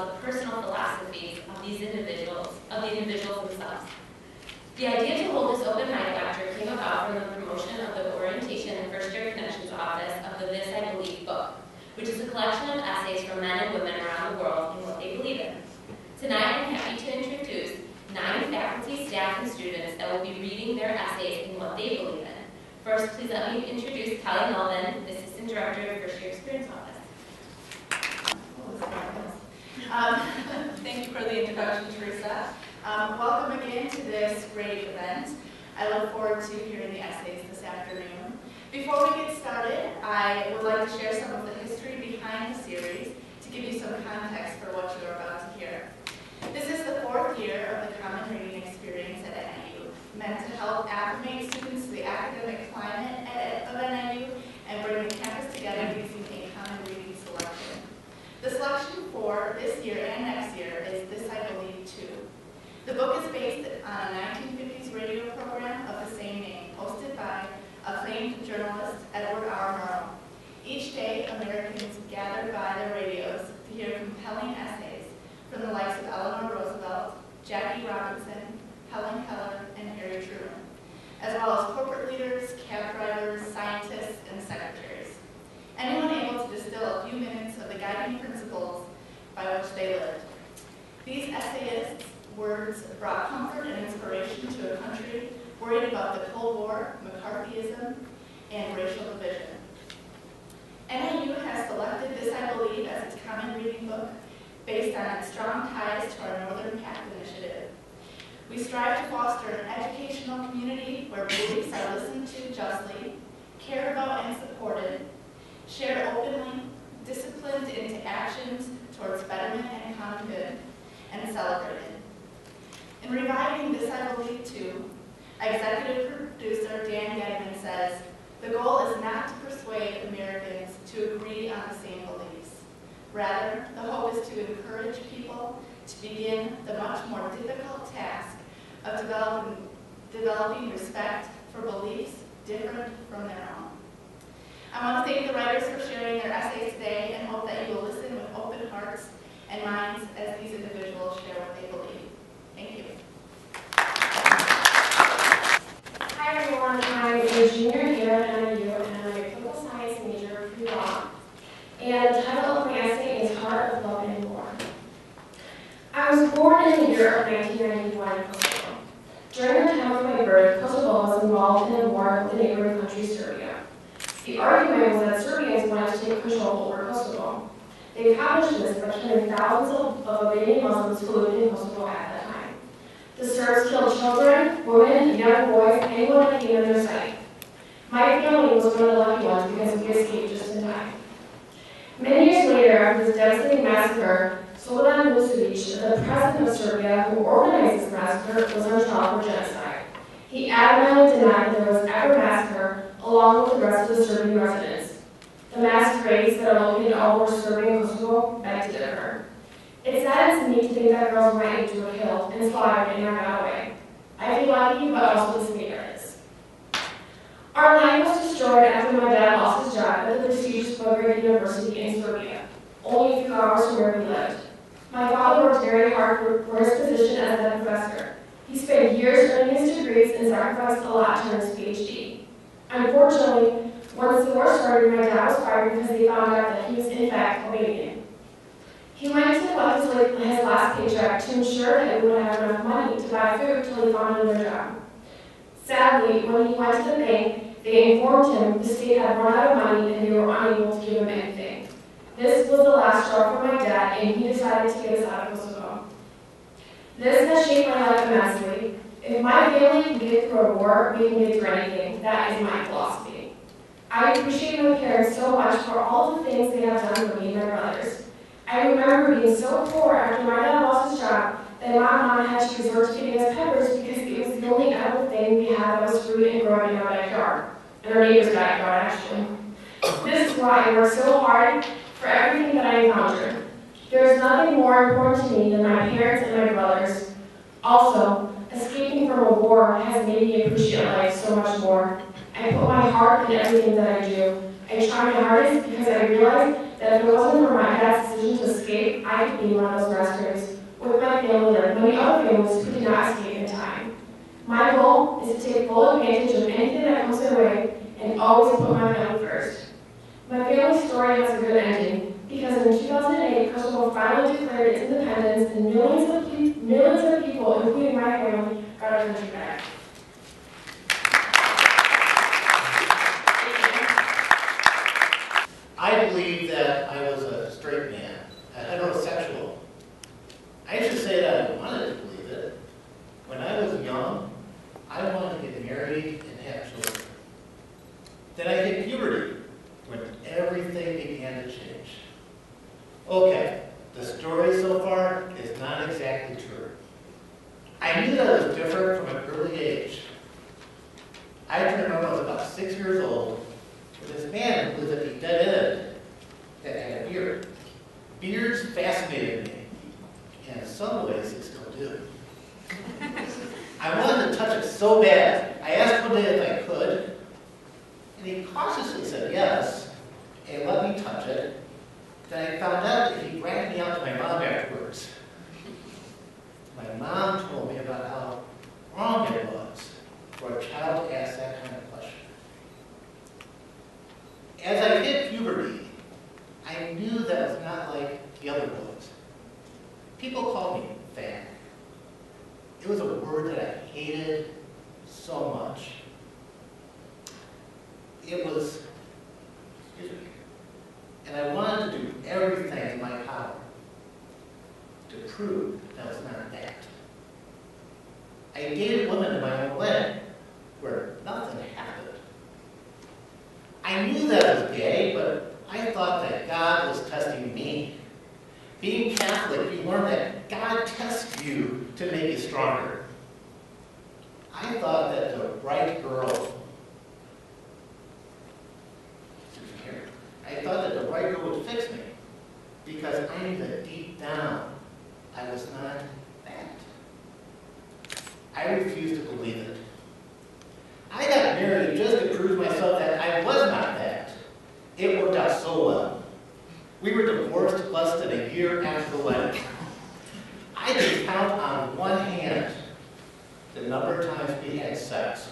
the personal philosophies of the individuals themselves. The idea to hold this open mic lecture came about from the promotion of the Orientation and First Year Connections Office of the This I Believe book, which is a collection of essays from men and women around the world in what they believe in. Tonight, I'm happy to introduce 9 faculty, staff, and students that will be reading their essays in what they believe in. First, please let me introduce Kelly Melvin, Assistant Director of First Year Experience Office. Thank you for the introduction, Teresa. Welcome again to this great event. I look forward to hearing the essays this afternoon. Before we get started, I would like to share some of the history behind the series to give you some context for what you're about to hear. This is the 4th year of the Common Reading Experience at NIU, meant to help acclimate students to the academic climate of NIU and bring the campus together using a common reading selection. The selection for this year and next year is This I Believe Too. The book is based on a 1950s radio program of the same name, hosted by acclaimed journalist Edward R. Murrow. Each day, Americans gathered by their radios to hear compelling essays from the likes of Eleanor Roosevelt, Jackie Robinson, Helen Keller, and Harry Truman, as well as corporate leaders, cab drivers, scientists, and secretaries. Anyone able to distill a few minutes of the guiding principles by which they lived. These essayists' words brought comfort and inspiration to a country worried about the Cold War, McCarthyism, and racial division. NIU has selected This I Believe as its common reading book based on its strong ties to our Northern Pact initiative. We strive to foster an educational community where beliefs are listened to justly, cared about and supported, shared openly, disciplined into actions towards betterment and common good, and celebrated. In reviving This I Believe Too, executive producer Dan Gedman says, "The goal is not to persuade Americans to agree on the same beliefs. Rather, the hope is to encourage people to begin the much more difficult task of developing respect for beliefs different from their own." I want to thank the writers for sharing their essays today and hope that you will listen with open hearts and minds as these individuals share what they believe. Thank you. Hi everyone, I'm a junior here at NIU and I'm a political science major pre-law. And the title of my essay is Heart of Love and War. I was born in the year of 1991 in Kosovo. During the time of my birth, Kosovo was involved in a war with the neighboring country Serbia. The argument was that Serbians wanted to take control over Kosovo. They accomplished this by killing thousands of Albanian Muslims who lived in Kosovo at that time. The Serbs killed children, women, young boys, anyone that came in their sight. My family was one of the lucky ones because we escaped just in time. Many years later, after this devastating massacre, Slobodan Milosevic, the president of Serbia who organized this massacre, was on trial for genocide. He adamantly denied that there was ever a massacre along with the rest of the Serbian residents. The mass graves that are located all over Serbia and Kosovo beg to differ. It saddens me to think that girls my age were killed and slaughtered and never got away. I feel lucky, but also dispirited. Our land was destroyed after my dad lost his job at the prestigious Belgrade University in Serbia, only a few hours from where we lived. My father worked very hard for his position as a professor. He spent years earning his degrees and sacrificed a lot to earn his PhD. Unfortunately, once the war started, my dad was fired because they found out that he was in fact Albanian. He went to collect his last paycheck to ensure that he would have enough money to buy food until he found another job. Sadly, when he went to the bank, they informed him the state had run out of money and they were unable to give him anything. This was the last straw for my dad, and he decided to get us out of Kosovo. This has shaped my life immensely. If my family can get through a war, we can get through anything. That is my philosophy. I appreciate my parents so much for all the things they have done for me and my brothers. I remember being so poor after my dad lost his job that Mom and Mom had to resort to getting us peppers because it was the only edible thing we had that was fruit and growing in our backyard. In our neighbor's backyard, actually. This is why I work so hard for everything that I encountered. There is nothing more important to me than my parents and my brothers. Also, escaping from a war has made me appreciate life so much more. I put my heart in everything that I do. I try my hardest because I realize that if it wasn't for my dad's decision decision to escape, I could be one of those rescuers with my family like many other families who did not escape in time. My goal is to take full advantage of anything that comes my way and always put my family first. My family's story has a good ending because in 2008, Kosovo finally declared its independence and millions of people, including my family, got our country back. I believe that I was a straight man, a heterosexual. I should say that I wanted to believe it. When I was young, I wanted to get married and have children. Then I hit puberty, when everything began to change. Okay, the story so far is not exactly true. I knew that I was different from an early age. I turned when I was about 6 years old with this man who was at the dead end that had a beard. Beards fascinated me, and in some ways they still do. I wanted to touch it so bad. I asked one day if I could, and he cautiously said yes, and let me touch it. Then I found out that he dragged me out to my mom afterwards. My mom told me about how wrong it was for a child to ask that kind of question. As I hit puberty, I knew that was not like the other boys. People called me fat. It was a word that I hated so much. It was, and I wanted to do everything in my power to prove that I was not that. I dated women in my own way, where nothing happened. I knew that I was gay, but I thought that God was testing me. Being Catholic, you learn that God tests you to make you stronger. I thought that the right girl would fix me, because I knew that deep down I was not that. I refused to believe it. I got married just to prove to myself that I was not that. It worked out so well. We were divorced less than a year after the wedding. I can count on one hand the number of times we had sex.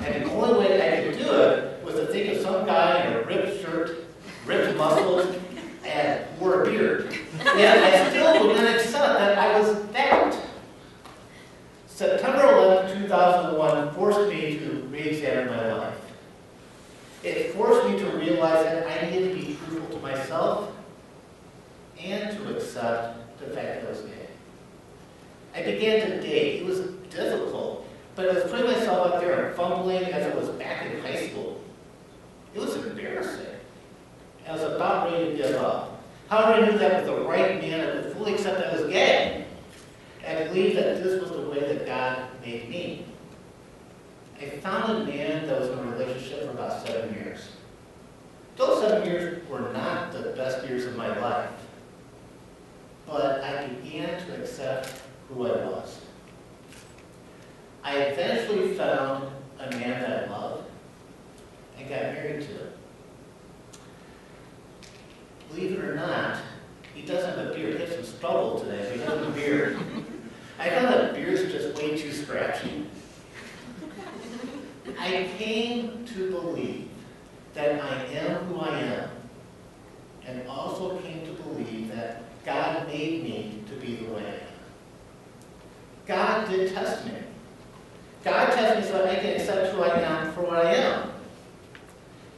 And the only way I could do it was to think of some guy in a ripped shirt, ripped muscles, and wore a beard. Yet I still would not accept that I was that. September 11, 2001 forced me to re-examine my life. It forced me to realize that I needed to be truthful to myself and to accept the fact that I was gay. I began to date. It was difficult, but I was putting myself out there and fumbling as I was back in high school. It was embarrassing. I was about ready to give up. However, I knew that with the right man, I would fully accept that I was gay. I believed that this was the way that God made me. I found a man that was in a relationship for about 7 years. Those 7 years were not the best years of my life, but I began to accept who I was. I eventually found a man that I loved and got married to. Believe it or not, he doesn't have a beard. He has some stubble today, but he has a beard. I found that beards are just way too scratchy. I came to believe that I am who I am, and also came to believe that God made me to be the way I am. God did test me. God tested me so that I can accept who I am for what I am.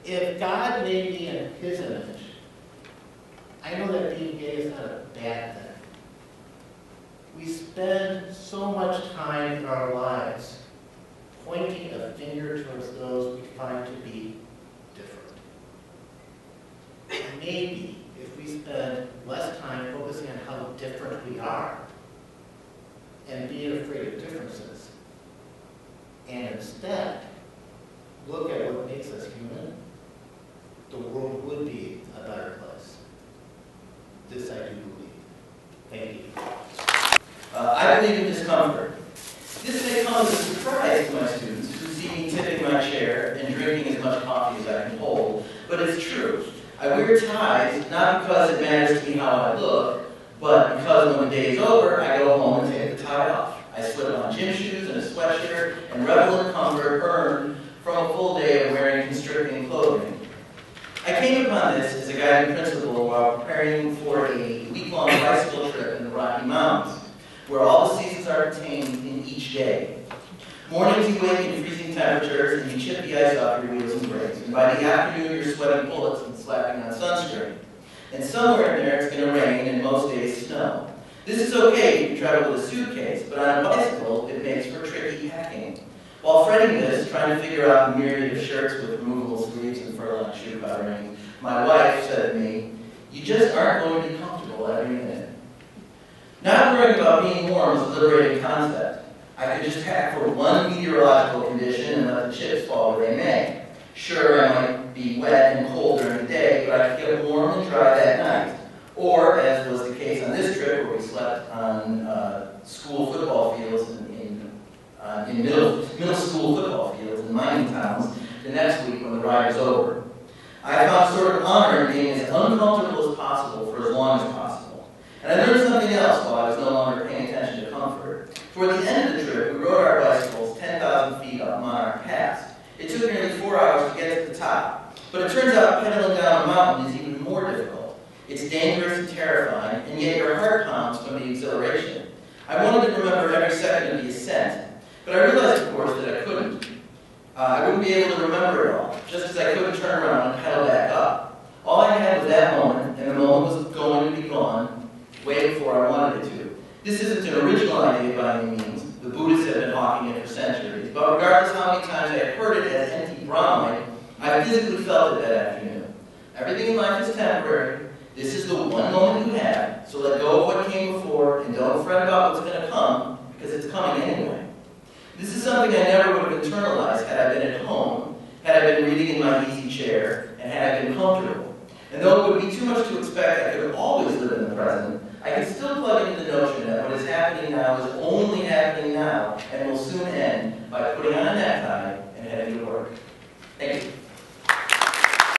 If God made me in His image, I know that being gay is not a bad thing. We spend so much time in our lives pointing a finger towards those we find to be different. Maybe if we spend less time focusing on how different we are and being afraid of differences, and instead look at what makes us human, the world would be a better place. This I do believe. Thank you. I believe in discomfort. This may come as a surprise to my students who see me tipping my chair and drinking as much coffee as I can hold, but it's true. I wear ties not because it matters to me how I look, but because when the day is over, I go home and take the tie off. I slip on gym shoes and a sweatshirt and revel in comfort earned from a full day of wearing constricting clothing. I came upon this as a guiding principle while preparing for a week-long bicycle trip in the Rocky Mountains, where all the seasons are contained in each day. Mornings you wake in freezing temperatures and you chip the ice off your wheels and brakes, and by the afternoon you're sweating bullets and slapping on sunscreen. And somewhere in there it's going to rain and most days snow. This is okay if you travel with a suitcase, but on a bicycle it makes for tricky packing. While fretting this, trying to figure out the myriad of shirts with removable sleeves and furlong shoe coverings, my wife said to me, "You just aren't going to be comfortable every minute." Not worrying about being warm was a liberating concept. I could just pack for one meteorological condition and let the chips fall where they may. Sure, I might be wet and cold during the day, but I could get warm and dry that night. Or, as was the case on this trip, where we slept on school football fields in middle school football fields in mining towns the next week when the ride was over. I found sort of honor in being as uncomfortable as possible for as long as possible. And I learned something else while I was no longer paying attention to comfort. Toward the end of the trip, we rode our bicycles 10,000 feet up Monarch Pass. It took nearly 4 hours to get to the top. But it turns out pedaling down a mountain is even more difficult. It's dangerous and terrifying, and yet your heart pounds from the exhilaration. I wanted to remember every second of the ascent, but I realized, of course, that I couldn't. I wouldn't be able to remember it all, just as I couldn't turn around and pedal back up. All I had was that moment, and the moment was going to be gone way before I wanted it to. This isn't an original idea by any means. The Buddhists have been hawking it for centuries, but regardless how many times I had heard it as empty Brahmite, I physically felt it that afternoon. Everything in life is temporary. This is the one moment you have, so let go of what came before and don't fret about what's going to come, because it's coming anyway. This is something I never would have internalized had I been at home, had I been reading in my easy chair, and had I been comfortable. And though it would be too much to expect I could always live in the present, I can still plug into the notion that what is happening now is only happening now and will soon end.